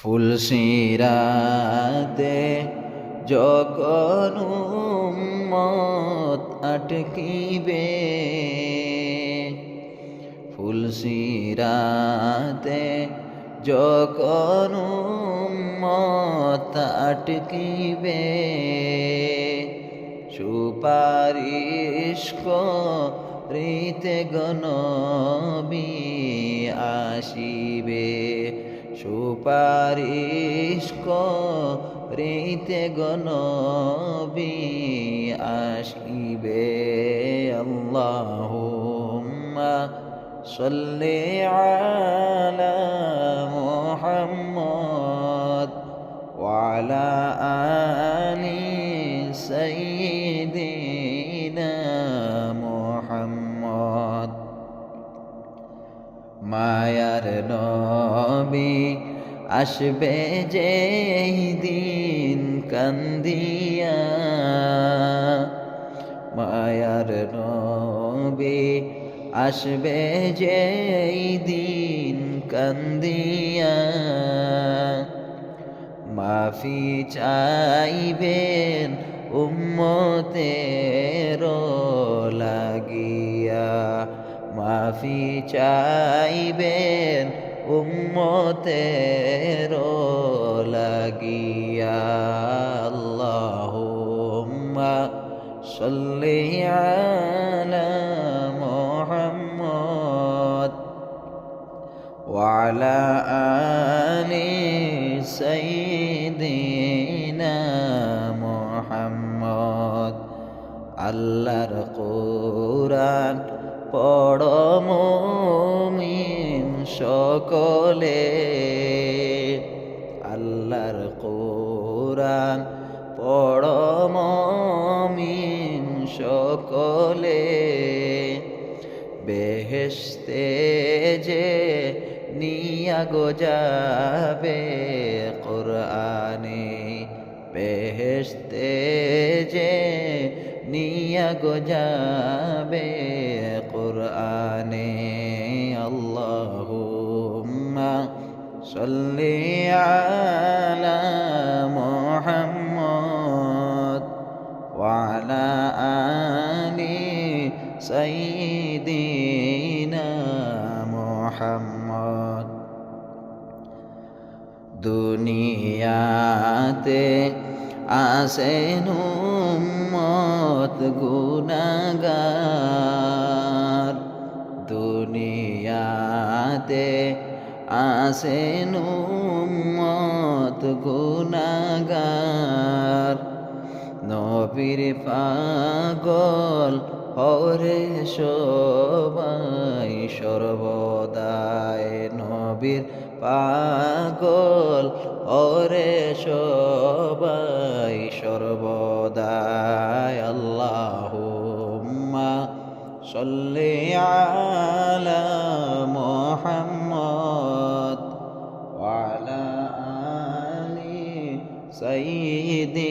ফুলসিরাতে যখন উম্মত আটকিবে, ফুলসিরাতে যখন উম্মত আটকিবে, সুপারিশ করিতে গনবী আসিবে, সুপারিশ করিতে গনবী আসিবে। আল্লাহুম্মা সাল্লি আলা মুহাম্মদ ওয়া আলা আলি সাইয়্যিদিনা মুহাম্মদ। মায়ার নবী আসবে যেই দিন কান্দিয়া, মায়ার নবী আসবে যেই দিন কান্দিয়া, মাফি চাইবেন উম্মতের লাগিয়া, মাফি চাইবেন উম্মতের লাগিয়া। আল্লাহুম্মা সাল্লি আলা মুহাম্মদ ওয়া আলা আলি সাইয়্যিদিনা মুহাম্মদ। আল্লাহর কোরআন পড়ো মুমিন সকলে, আল্লাহর কোরআন পড়ো মুমিন সকলে, বেহেশতে যে নিয়া গো যাবে কোরআনে, বেহেশতে যে নিয়া গো যাবে কোরআনে। আল্লাহুম্মা সাল্লি আলা মুহাম্মদ ওয়া আলা আলি সাইয়্যিদিনা মুহাম্মদ। দুনিয়াতে আসেন উম্মত গুনাহগার, দুনিয়াতে আসেন উম্মত গুনাহগার, নবীর পাগল হরে সবাই সর্বদাই, নবীর পাগল ওরে সবাই সর্বদাই। আল্লাহুম্মা সাল্লি আলা মুহাম্মদ ওয়া আলা আলি সাইয়্যিদিনা